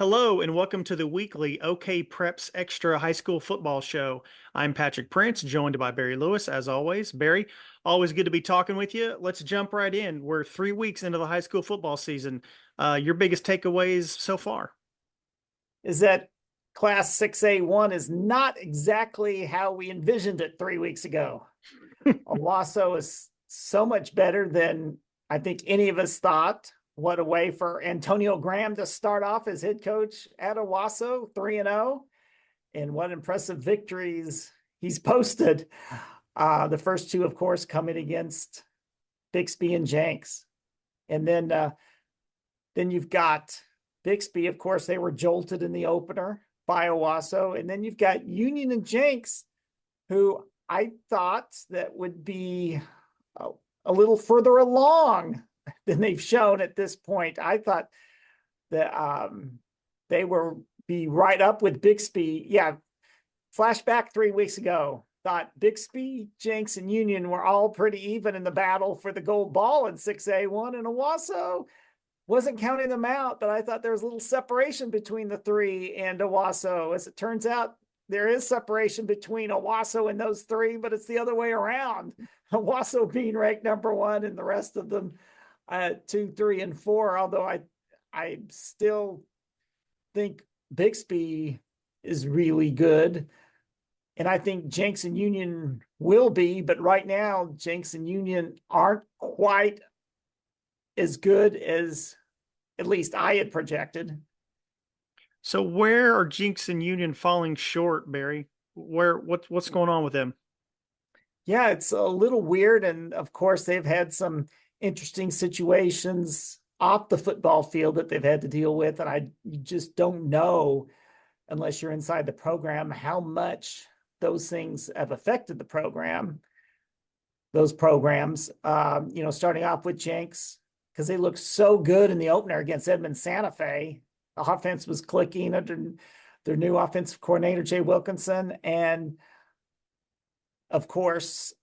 Hello and welcome to the weekly OKPreps Extra High School Football Show. I'm Patrick Prince, joined by Barry Lewis, as always. Barry, always good to be talking with you. Let's jump right in. We're 3 weeks into the high school football season. Your biggest takeaways so far? Is that Class 6A1 is not exactly how we envisioned it 3 weeks ago. Owasso is so much better than I think any of us thought. What a way for Antonio Graham to start off as head coach at Owasso, 3-0. And what impressive victories he's posted. The first two, of course, coming against Bixby and Jenks. And then you've got Bixby, of course, they were jolted in the opener by Owasso. And then you've got Union and Jenks, who I thought that would be a little further along than they've shown at this point. I thought that they were be right up with Bixby. Yeah, flashback 3 weeks ago. Thought Bixby, Jenks, and Union were all pretty even in the battle for the gold ball in 6A1, and Owasso wasn't counting them out, but I thought there was a little separation between the three and Owasso. As it turns out, there is separation between Owasso and those three, but it's the other way around. Owasso being ranked number one and the rest of them 2, 3, and 4. Although I still think Bixby is really good. And I think Jenks and Union will be, but right now, Jenks and Union aren't quite as good as at least I had projected. So where are Jenks and Union falling short, Barry? What's going on with them? Yeah, it's a little weird. And of course, they've had some interesting situations off the football field that they've had to deal with. And you just don't know, unless you're inside the program, how much those things have affected the program, those programs. Starting off with Jenks, because they looked so good in the opener against Edmond Santa Fe. The offense was clicking under their new offensive coordinator, Jay Wilkinson. And of course,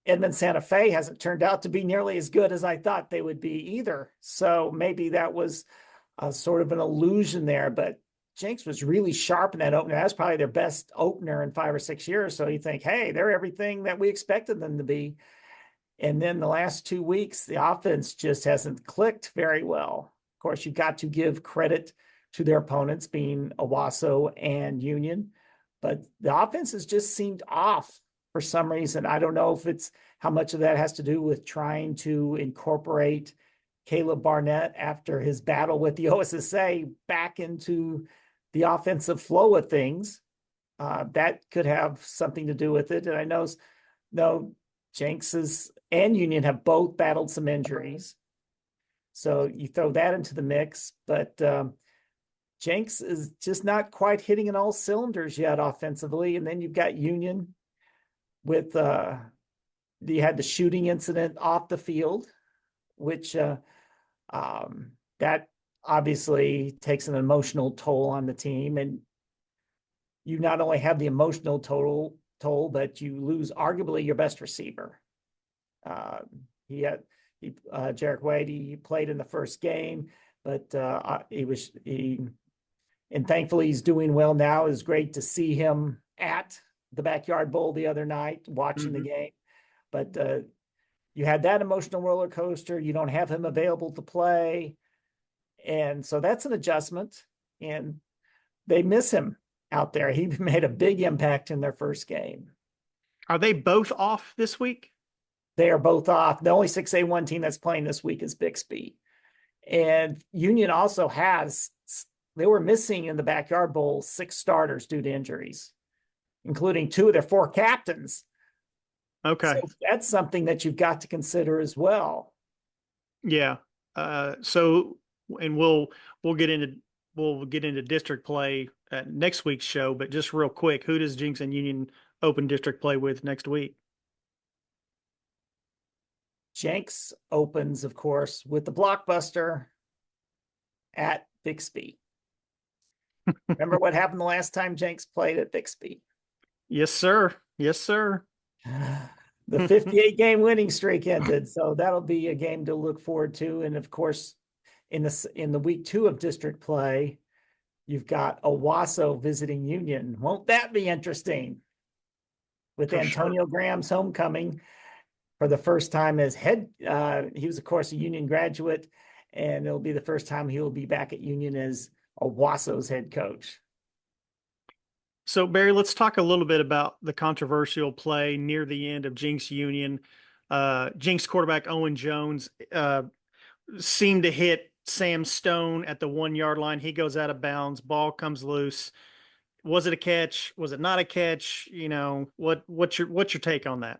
Edmond Santa Fe hasn't turned out to be nearly as good as I thought they would be either. So maybe that was sort of an illusion there, but Jenks was really sharp in that opener. That's probably their best opener in 5 or 6 years. So you think, hey, they're everything that we expected them to be. And then the last 2 weeks, the offense just hasn't clicked very well. Of course, you've got to give credit to their opponents, being Owasso and Union, but the offense has just seemed off for some reason. I don't know if it's how much of that has to do with trying to incorporate Caleb Barnett after his battle with the OSSA back into the offensive flow of things. That could have something to do with it. And I know Jenks and Union have both battled some injuries. So you throw that into the mix, but Jenks is just not quite hitting in all cylinders yet offensively. And then you've got Union with you had the shooting incident off the field, which that obviously takes an emotional toll on the team. And you not only have the emotional toll, but you lose arguably your best receiver. Jarek Wade, he played in the first game, but and thankfully he's doing well now. It's great to see him at the Backyard Bowl the other night, watching the game. But you had that emotional roller coaster. You don't have him available to play. And so that's an adjustment. And they miss him out there. He made a big impact in their first game. Are they both off this week? They are both off. The only 6A1 team that's playing this week is Bixby. And Union also they were missing in the Backyard Bowl 6 starters due to injuries, including 2 of their 4 captains. Okay. So that's something that you've got to consider as well. Yeah. And we'll get into district play at next week's show, but just real quick, who does Jenks and Union open district play with next week? Jenks opens, of course, with the blockbuster at Bixby. Remember what happened the last time Jenks played at Bixby? Yes, sir. Yes, sir. The 58-game winning streak ended, so that'll be a game to look forward to. And of course, in the week 2 of district play, you've got Owasso visiting Union. Won't that be interesting? With For sure. Antonio Graham's homecoming for the first time as head. He was, of course, a Union graduate, and it'll be the first time he will be back at Union as Owasso's head coach. So, Barry, let's talk a little bit about the controversial play near the end of Jenks-Union. Jenks quarterback Owen Jones seemed to hit Sam Stone at the 1 yard line. He goes out of bounds. Ball comes loose. Was it a catch? Was it not a catch? What's your take on that?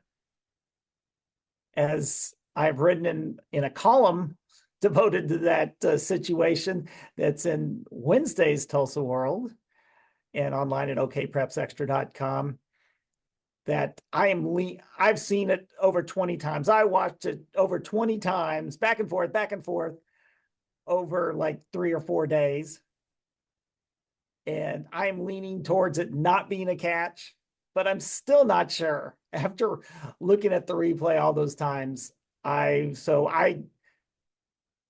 As I've written in a column devoted to that situation that's in Wednesday's Tulsa World and online at OKPrepsExtra.com, that I've seen it over 20 times. I watched it over 20 times, back and forth, over like 3 or 4 days. And I'm leaning towards it not being a catch, but I'm still not sure. After looking at the replay all those times, I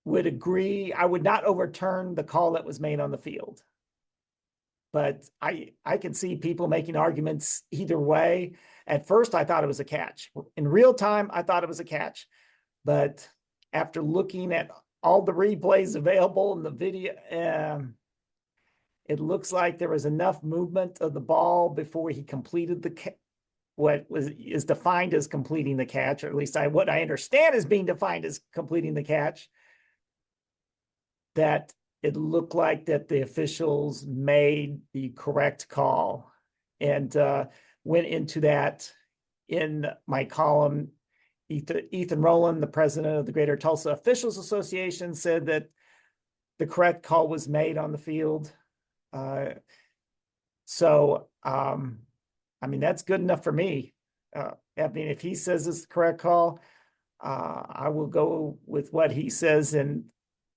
would agree. I would not overturn the call that was made on the field. But I can see people making arguments either way. At first, I thought it was a catch. In real time, I thought it was a catch. But after looking at all the replays available in the video, it looks like there was enough movement of the ball before he completed what is defined as completing the catch, or at least what I understand is being defined as completing the catch, that it looked like that the officials made the correct call, and went into that in my column. Ethan Rowland, the president of the Greater Tulsa Officials Association, said that the correct call was made on the field. I mean, that's good enough for me. I mean, if he says it's the correct call, I will go with what he says. And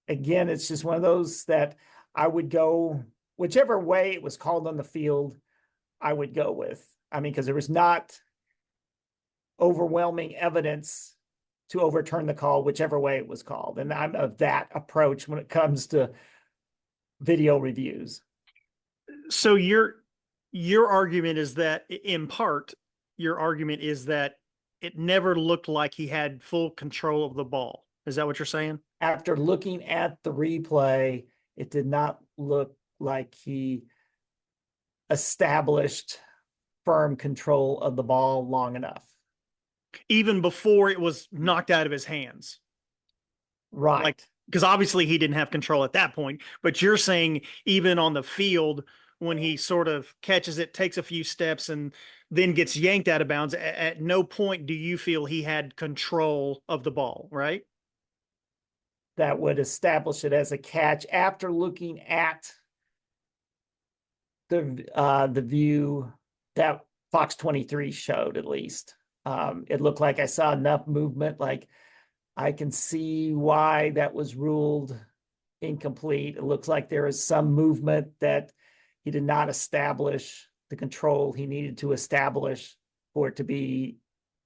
again, it's just one of those that I would go whichever way it was called on the field, I would go with. I mean, because there was not overwhelming evidence to overturn the call, whichever way it was called. And I'm of that approach when it comes to video reviews. So your argument is that, in part, your argument is that it never looked like he had full control of the ball. Is that what you're saying? After looking at the replay, it did not look like he established firm control of the ball long enough. Even before it was knocked out of his hands. Right. Like, because obviously he didn't have control at that point, but you're saying even on the field, when he sort of catches it, takes a few steps, and then gets yanked out of bounds, at no point do you feel he had control of the ball, right? That would establish it as a catch after looking at the view that Fox 23 showed. At least it looked like I saw enough movement, like I can see why that was ruled incomplete. It looks like there is some movement that he did not establish the control he needed to establish for it to be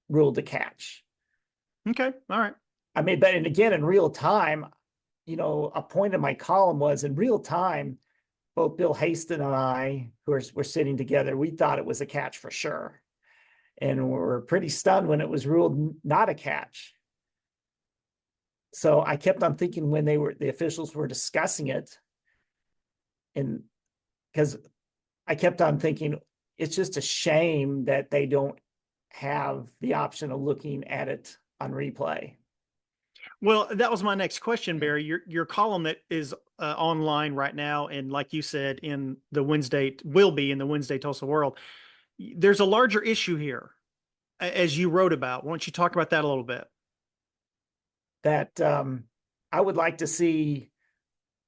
ruled a catch. Okay. All right. I mean, but and again, in real time, a point of my column was in real time, both Bill Haston and I, who were sitting together, we thought it was a catch for sure. And we were pretty stunned when it was ruled not a catch. So I kept on thinking when the officials were discussing it, and because I kept on thinking, it's just a shame that they don't have the option of looking at it on replay. Well, that was my next question, Barry. Your column that is online right now, and like you said, will be in the Wednesday Tulsa World. There's a larger issue here, as you wrote about. Why don't you talk about that a little bit? That I would like to see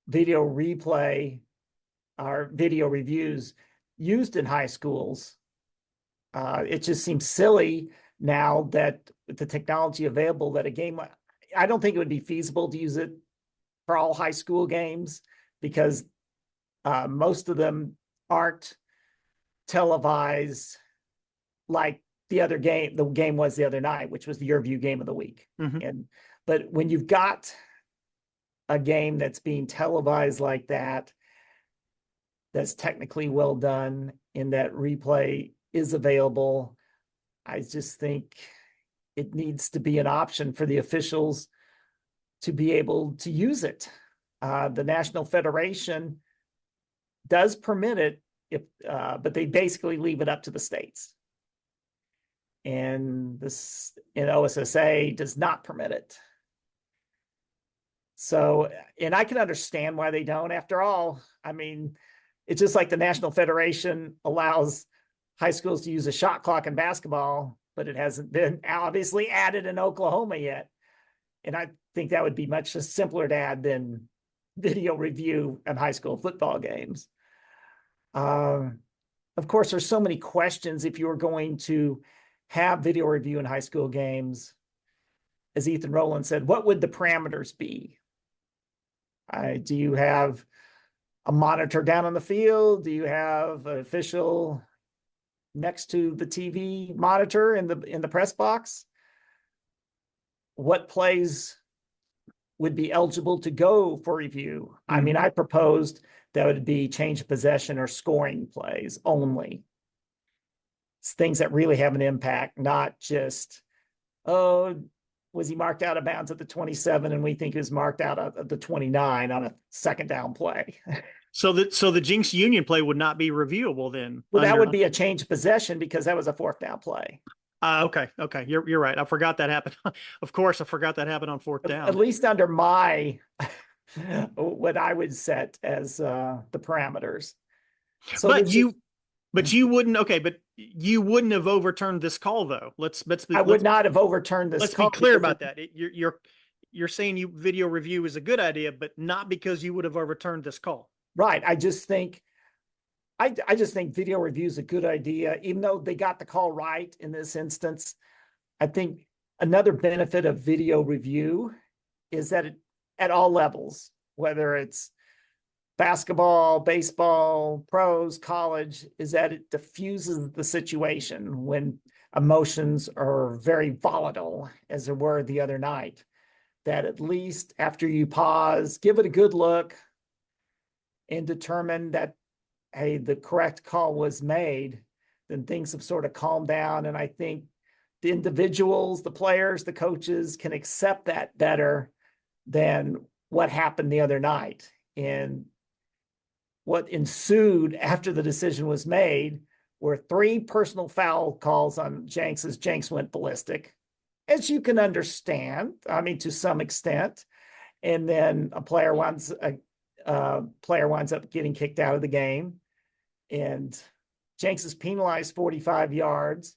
video replay or video reviews used in high schools. It just seems silly now that with the technology available that a game, I don't think it would be feasible to use it for all high school games because most of them aren't televised like the game was the other night, which was the Your View game of the week. Mm-hmm. But when you've got a game that's being televised like that, that's technically well done, and that replay is available. I just think it needs to be an option for the officials to be able to use it. The National Federation does permit it, but they basically leave it up to the states. And this in OSSA does not permit it. So, and I can understand why they don't. After all, I mean, it's just like the National Federation allows high schools to use a shot clock in basketball, but it hasn't been obviously added in Oklahoma yet. And I think that would be much simpler to add than video review in high school football games. Of course, there's so many questions if you're going to have video review in high school games. As Ethan Rowland said, what would the parameters be? Do you have a monitor down on the field? Do you have an official next to the TV monitor in the press box? What plays would be eligible to go for review? I mean, I proposed that would be change of possession or scoring plays only. It's things that really have an impact, not just, oh, was he marked out of bounds at the 27 and we think he was marked out at the 29 on a second down play. So the Jenks-Union play would not be reviewable then. Well, that would be a change of possession because that was a fourth down play. Okay. You're right. I forgot that happened. Of course, I forgot that happened on fourth down. At least under my what I would set as the parameters. So but you wouldn't. Okay, but you wouldn't have overturned this call though. I would not have overturned this. Let's be clear about that. You're saying video review is a good idea, but not because you would have overturned this call. Right. I just think video review is a good idea, even though they got the call right in this instance. I think another benefit of video review is that at all levels, whether it's basketball, baseball, pros, college, is that it diffuses the situation when emotions are very volatile, as there were the other night. That at least after you pause, give it a good look, and determine that, hey, the correct call was made, then things have sort of calmed down. And I think the individuals, the players, the coaches can accept that better than what happened the other night. And what ensued after the decision was made were 3 personal foul calls on Jenks as Jenks went ballistic, as you can understand, I mean, to some extent. And then a player winds up getting kicked out of the game. And Jenks is penalized 45 yards,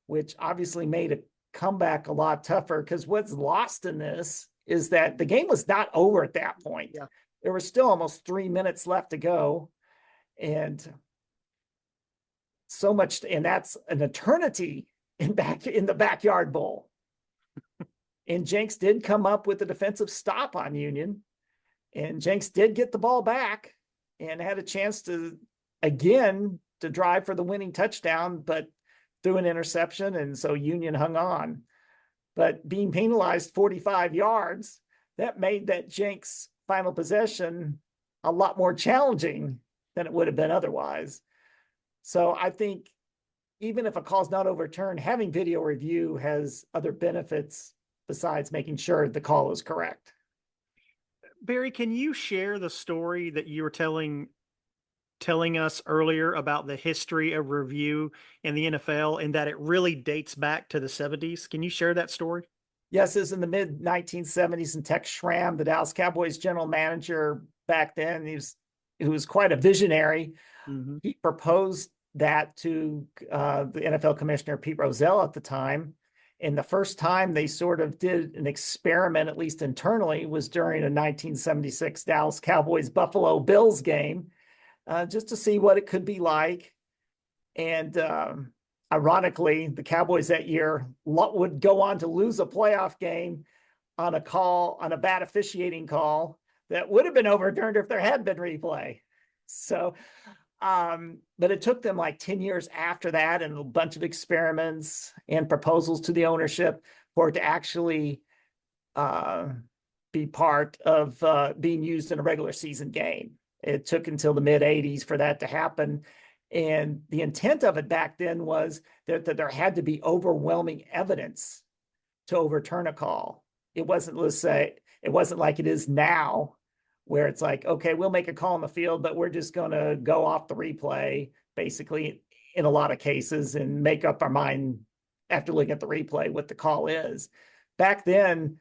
which obviously made a comeback a lot tougher, because what's lost in this is that the game was not over at that point. Yeah. There was still almost 3 minutes left to go. And so much, and that's an eternity in the backyard bowl. And Jenks did come up with a defensive stop on Union. And Jenks did get the ball back and had a chance to drive for the winning touchdown, but threw an interception. And so Union hung on. But being penalized 45 yards, that made that Jenks final possession a lot more challenging than it would have been otherwise. So I think even if a call's not overturned, having video review has other benefits besides making sure the call is correct. Barry, can you share the story that you were telling us earlier about the history of review in the NFL and that it really dates back to the 70s? Can you share that story? Yes, it was in the mid 1970s, and Tex Schramm, the Dallas Cowboys general manager back then, he was quite a visionary. Mm-hmm. He proposed that to the NFL commissioner, Pete Rozelle, at the time. And the first time they sort of did an experiment, at least internally, was during a 1976 Dallas Cowboys Buffalo Bills game, just to see what it could be like. And ironically, the Cowboys that year would go on to lose a playoff game on a bad officiating call that would have been overturned if there had been replay. So, but it took them like 10 years after that and a bunch of experiments and proposals to the ownership for it to actually be part of being used in a regular season game. It took until the mid 80s for that to happen. And the intent of it back then was that there had to be overwhelming evidence to overturn a call. It wasn't, let's say, it wasn't like it is now, where it's like, okay, we'll make a call on the field, but we're just going to go off the replay, basically, in a lot of cases, and make up our mind after looking at the replay what the call is. Back then,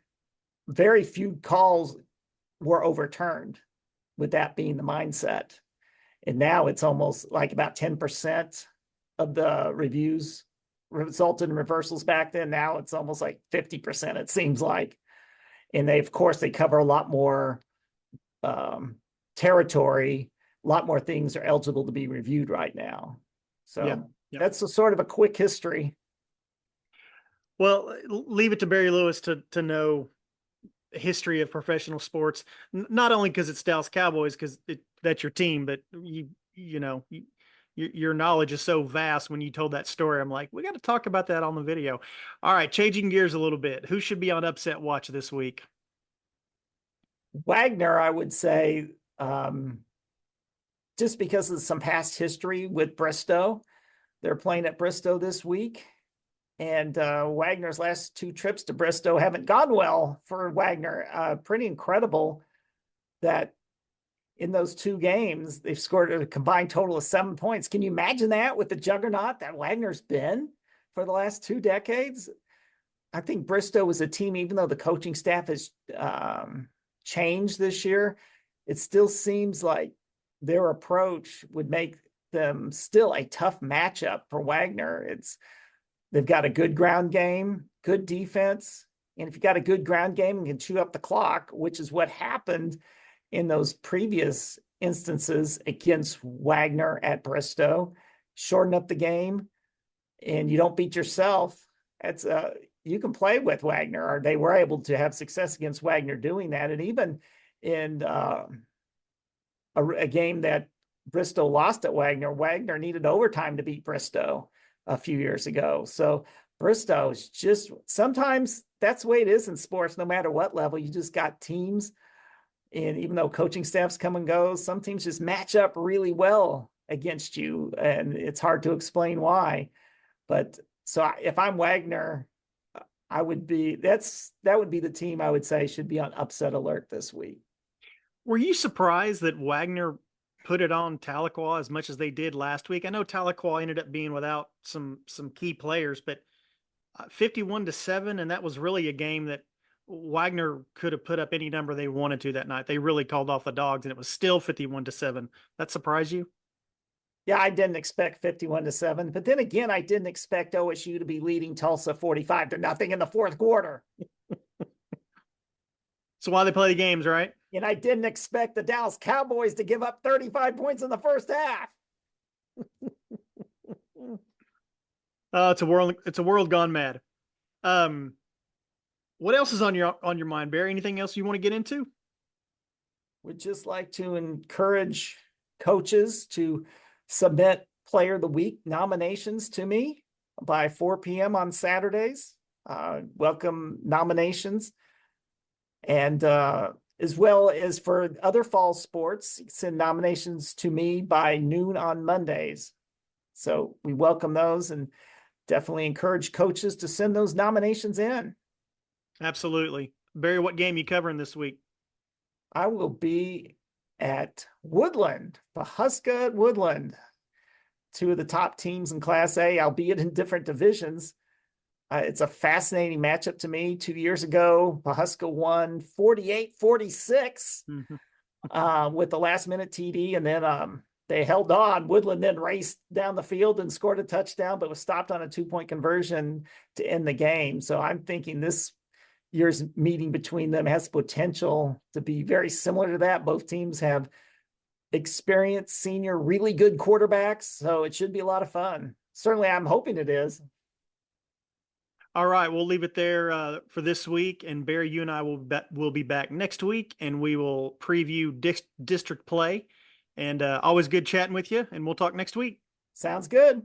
very few calls were overturned, with that being the mindset. And now it's almost like about 10% of the reviews resulted in reversals back then. Now it's almost like 50%, it seems like. And they, of course, they cover a lot more territory. A lot more things are eligible to be reviewed right now. So that's a sort of a quick history. Well, leave it to Barry Lewis to know history of professional sports, not only because it's Dallas Cowboys, because that's your team, but your knowledge is so vast. When you told that story, I'm like, we got to talk about that on the video. All right, changing gears a little bit. Who should be on upset watch this week? Wagner, I would say, just because of some past history with Bristow. They're playing at Bristow this week. And Wagner's last 2 trips to Bristow haven't gone well for Wagner. Pretty incredible that in those 2 games, they've scored a combined total of 7 points. Can you imagine that with the juggernaut that Wagner's been for the last 2 decades? I think Bristow was a team, even though the coaching staff has changed this year, it still seems like their approach would make them still a tough matchup for Wagner. They've got a good ground game, good defense. And if you got a good ground game and can chew up the clock, which is what happened in those previous instances against Wagner at Bristow, shorten up the game and you don't beat yourself, you can play with Wagner, or they were able to have success against Wagner doing that. And even in a game that Bristow lost at Wagner needed overtime to beat Bristow a few years ago. So Bristow is just, sometimes that's the way it is in sports, no matter what level. You just got teams, and even though coaching staffs come and go, some teams just match up really well against you, and it's hard to explain why. But so if I'm Wagner, that would be the team I would say should be on upset alert this week. Were you surprised that Wagner put it on Tahlequah as much as they did last week? I know Tahlequah ended up being without some key players, but 51-7, and that was really a game that Wagner could have put up any number they wanted to that night. They really called off the dogs, and it was still 51-7. That surprised you? Yeah, I didn't expect 51-7, but then again, I didn't expect OSU to be leading Tulsa 45-0 in the 4th quarter. That's why they play the games, right? And I didn't expect the Dallas Cowboys to give up 35 points in the first half. It's a world gone mad. What else is on your mind, Barry? Anything else you want to get into? We'd just like to encourage coaches to submit Player of the Week nominations to me by 4 p.m. on Saturdays. Welcome nominations. And as well as for other fall sports, send nominations to me by noon on Mondays. So we welcome those and definitely encourage coaches to send those nominations in. Absolutely. Barry, what game are you covering this week? I will be at Woodland, Pawhuska at Woodland, 2 of the top teams in Class A, albeit in different divisions. It's a fascinating matchup to me. 2 years ago, Pawhuska won 48-46 with the last-minute TD, and then they held on. Woodland then raced down the field and scored a touchdown, but was stopped on a 2-point conversion to end the game. So I'm thinking this year's meeting between them has potential to be very similar to that. Both teams have experienced senior, really good quarterbacks, so it should be a lot of fun. Certainly, I'm hoping it is. All right, we'll leave it there for this week. And Barry, you and I will be back next week, and we will preview district play. And always good chatting with you, and we'll talk next week. Sounds good.